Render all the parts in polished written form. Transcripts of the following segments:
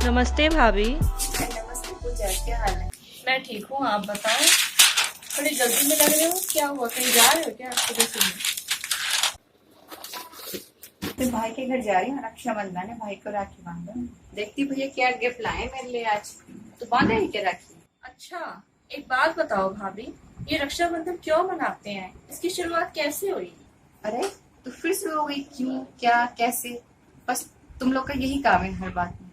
नमस्ते भाभी। नमस्ते पूजा, क्या हाल है? मैं ठीक हूँ, आप बताओ। थोड़ी जल्दी में लग रहे हो, क्या हुआ? कहीं जा रहे हो क्या सुबह सुबह? तो भाई के घर जा रही हूँ, रक्षाबंधन है, भाई को राखी बांधो। देखती भैया क्या गिफ्ट लाए मेरे लिए आज। तो बांधे ही क्या राखी? अच्छा, एक बात बताओ भाभी, ये रक्षाबंधन क्यों मनाते हैं? इसकी शुरुआत कैसे हुई? अरे तो फिर शुरू हो गई, क्यों, क्या, कैसे? बस तुम लोग का यही काम है हर बात में।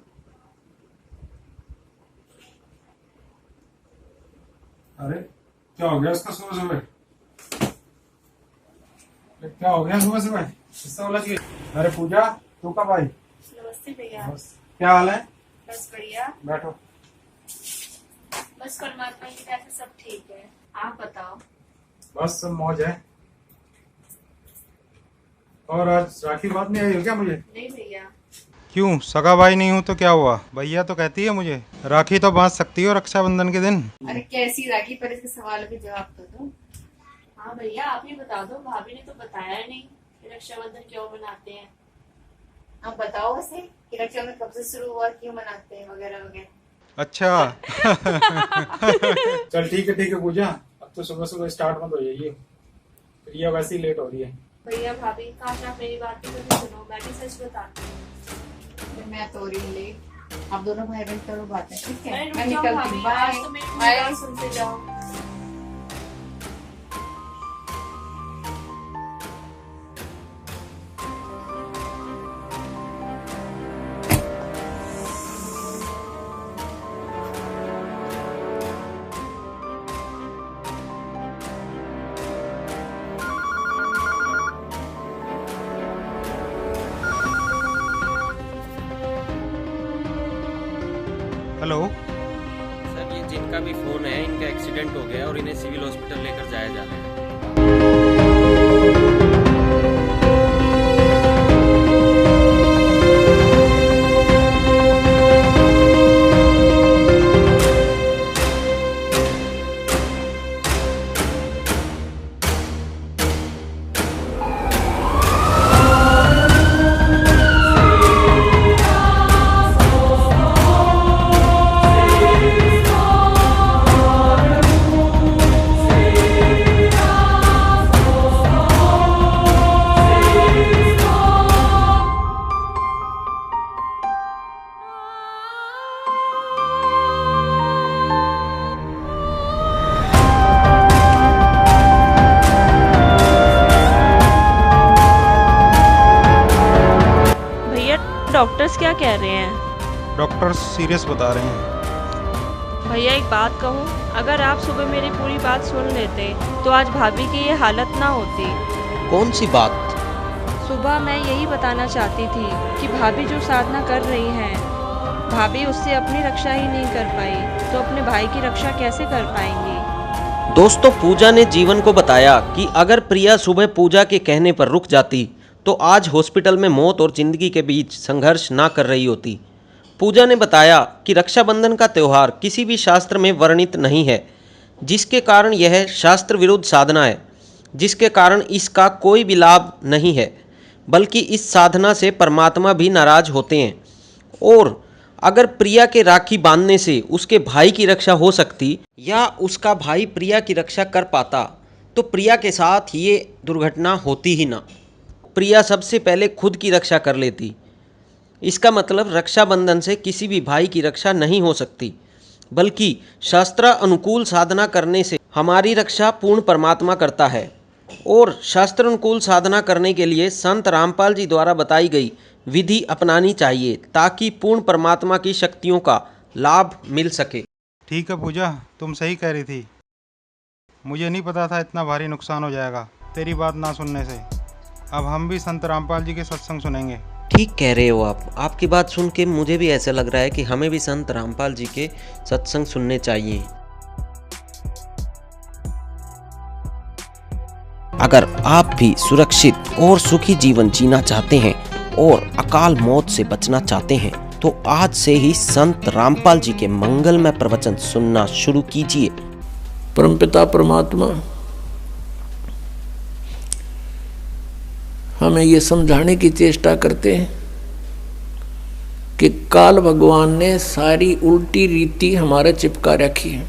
अरे क्या हो गया उसका सुबह सुबह? क्या हो गया सुबह सुबह? किससे बोला कि अरे पूजा, तू कब आई? नमस्ते भैया। बस, क्या हाल है? बस बढ़िया। बैठो। बस परमात्मा की दया से सब ठीक है, आप बताओ। बस सब मौज है। और आज राखी बात नहीं आई हो क्या मुझे? नहीं भैया। क्यों, सगा भाई नहीं हूँ तो क्या हुआ? भैया तो कहती है मुझे। राखी तो बांध सकती हो रक्षाबंधन के दिन। अरे कैसी राखी, पर इसके सवालों के जवाब तो दो। हाँ भैया, आप ही बता दो, भाभी ने तो बताया नहीं कि रक्षाबंधन क्यों मनाते हैं। आप बताओ वैसे कि रक्षाबंधन कब से शुरू हुआ, क्यों मनाते हैं, वगैरह वगैरह। अच्छा। चल ठीक है पूजा, अब तो सुबह सुबह स्टार्ट मत हो जाइए, प्रिया वैसे ही लेट हो रही है। भैया भाभी, काश आप मेरी बात भी कभी सुनो, मैं भी सच बताती हूँ। फिर मैं तो रही हूँ लेट। आप दोनों भाई बहन करो बातें, ठीक है? अरे मैं रुक जाओ निकलती भाभी, हूँ। आज तो मेरी पूरी बाय। बात सुनते जाओ। हेलो। सर, ये जिनका भी फोन है, इनका एक्सीडेंट हो गया और इन्हें सिविल हॉस्पिटल लेकर जाया जा रहा है। भैया, डॉक्टर्स क्या कह रहे हैं? डॉक्टर सीरियस बता रहे हैं। भैया एक बात कहूँ, अगर आप सुबह मेरी पूरी बात सुन लेते तो आज भाभी की ये हालत ना होती। कौन सी बात? सुबह मैं यही बताना चाहती थी कि भाभी जो साधना कर रही हैं, भाभी उससे अपनी रक्षा ही नहीं कर पाई तो अपने भाई की रक्षा कैसे कर पाएंगी? दोस्तों, पूजा ने जीवन को बताया कि अगर प्रिया सुबह पूजा के कहने पर रुक जाती तो आज हॉस्पिटल में मौत और जिंदगी के बीच संघर्ष ना कर रही होती। पूजा ने बताया कि रक्षाबंधन का त्यौहार किसी भी शास्त्र में वर्णित नहीं है, जिसके कारण यह शास्त्र विरुद्ध साधना है, जिसके कारण इसका कोई भी लाभ नहीं है, बल्कि इस साधना से परमात्मा भी नाराज होते हैं। और अगर प्रिया के राखी बांधने से उसके भाई की रक्षा हो सकती या उसका भाई प्रिया की रक्षा कर पाता तो प्रिया के साथ ये दुर्घटना होती ही ना। प्रिया सबसे पहले खुद की रक्षा कर लेती। इसका मतलब रक्षाबंधन से किसी भी भाई की रक्षा नहीं हो सकती, बल्कि शास्त्र अनुकूल साधना करने से हमारी रक्षा पूर्ण परमात्मा करता है। और शास्त्र अनुकूल साधना करने के लिए संत रामपाल जी द्वारा बताई गई विधि अपनानी चाहिए ताकि पूर्ण परमात्मा की शक्तियों का लाभ मिल सके। ठीक है पूजा, तुम सही कह रही थी। मुझे नहीं पता था इतना भारी नुकसान हो जाएगा तेरी बात ना सुनने से। अब हम भी संत रामपाल जी के सत्संग सुनेंगे। ठीक कह रहे हो आप। आपकी बात सुन के मुझे भी ऐसा लग रहा है कि हमें भी संत रामपाल जी के सत्संग सुनने चाहिए। अगर आप भी सुरक्षित और सुखी जीवन जीना चाहते हैं और अकाल मौत से बचना चाहते हैं तो आज से ही संत रामपाल जी के मंगलमय प्रवचन सुनना शुरू कीजिए। परमपिता परमात्मा हमें ये समझाने की चेष्टा करते हैं कि काल भगवान ने सारी उल्टी रीति हमारे चिपका रखी है।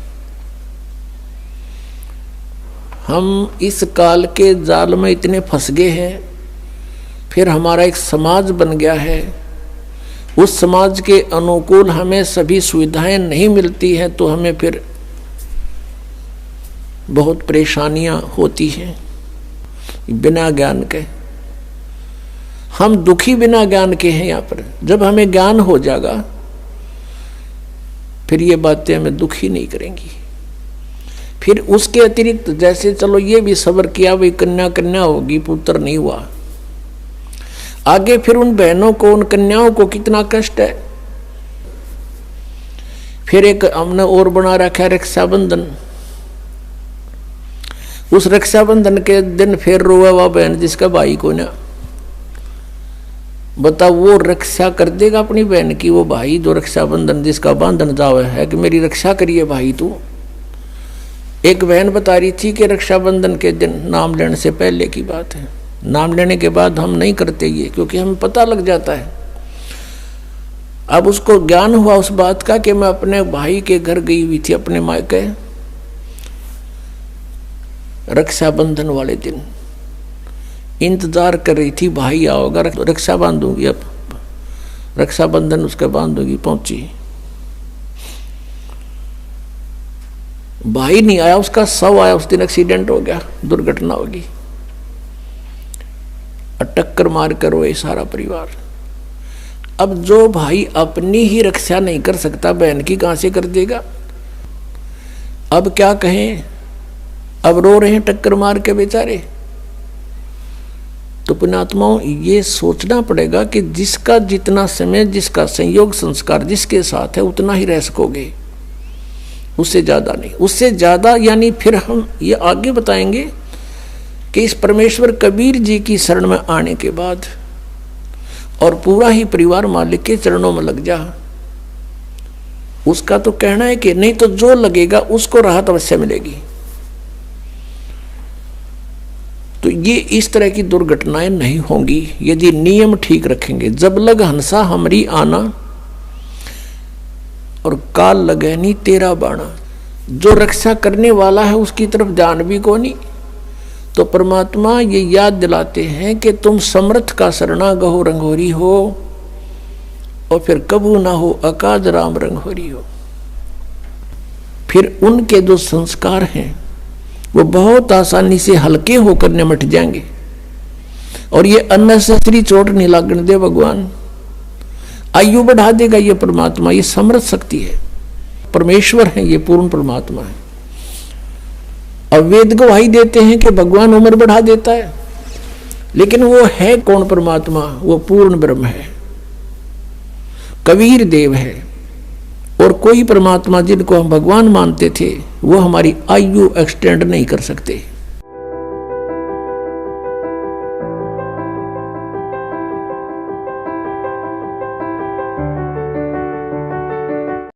हम इस काल के जाल में इतने फंस गए हैं। फिर हमारा एक समाज बन गया है, उस समाज के अनुकूल हमें सभी सुविधाएं नहीं मिलती हैं, तो हमें फिर बहुत परेशानियां होती हैं बिना ज्ञान के। हम दुखी बिना ज्ञान के हैं यहाँ पर। जब हमें ज्ञान हो जाएगा फिर ये बातें हमें दुखी नहीं करेंगी। फिर उसके अतिरिक्त जैसे चलो ये भी सब्र किया, भाई कन्या कन्या होगी, पुत्र नहीं हुआ, आगे फिर उन बहनों को, उन कन्याओं को कितना कष्ट है। फिर एक हमने और बना रखा है रक्षाबंधन। उस रक्षाबंधन के दिन फिर रोए वह बहन जिसका भाई को ना, बताओ वो रक्षा कर देगा अपनी बहन की? वो भाई जो रक्षाबंधन जिसका बांधन जावे है कि मेरी रक्षा करिए भाई तू। एक बहन बता रही थी कि रक्षाबंधन के दिन, नाम लेने से पहले की बात है, नाम लेने के बाद हम नहीं करते ये, क्योंकि हमें पता लग जाता है। अब उसको ज्ञान हुआ उस बात का कि मैं अपने भाई के घर गई हुई थी, अपने मायके, रक्षाबंधन वाले दिन इंतजार कर रही थी भाई आओगा, रक्षा बांधूंगी। अब रक्षाबंधन उसके बांधूंगी, पहुंची, भाई नहीं आया, उसका शव आया। उस दिन एक्सीडेंट हो गया, दुर्घटना होगी, टक्कर मार कर रोए सारा परिवार। अब जो भाई अपनी ही रक्षा नहीं कर सकता, बहन की कहां से कर देगा? अब क्या कहें? अब रो रहे हैं टक्कर मार के बेचारे। तो पुण्यात्माओं, ये सोचना पड़ेगा कि जिसका जितना समय, जिसका संयोग संस्कार जिसके साथ है उतना ही रह सकोगे, उससे ज्यादा नहीं। उससे ज्यादा यानी फिर हम ये आगे बताएंगे कि इस परमेश्वर कबीर जी की शरण में आने के बाद और पूरा ही परिवार मालिक के चरणों में लग जा, उसका तो कहना है कि नहीं तो जो लगेगा उसको राहत अवश्य मिलेगी। तो ये इस तरह की दुर्घटनाएं नहीं होंगी यदि नियम ठीक रखेंगे। जब लग हंसा हमरी आना और काल लगे नहीं तेरा बाणा। जो रक्षा करने वाला है उसकी तरफ जान भी को नहीं। तो परमात्मा ये याद दिलाते हैं कि तुम समर्थ का शरणा गहो रंगोरी हो, और फिर कबू ना हो अकाज राम रंगोरी हो। फिर उनके जो संस्कार हैं वो बहुत आसानी से हल्के होकर निमट जाएंगे, और ये अननेसेसरी चोट नहीं लगने दे भगवान। आयु बढ़ा देगा ये परमात्मा, ये समर्थ शक्ति है, परमेश्वर है, ये पूर्ण परमात्मा है। अब वेद गवाही देते हैं कि भगवान उम्र बढ़ा देता है, लेकिन वो है कौन परमात्मा? वो पूर्ण ब्रह्म है, कबीर देव है। और कोई परमात्मा जिनको हम भगवान मानते थे वो हमारी आयु एक्सटेंड नहीं कर सकते।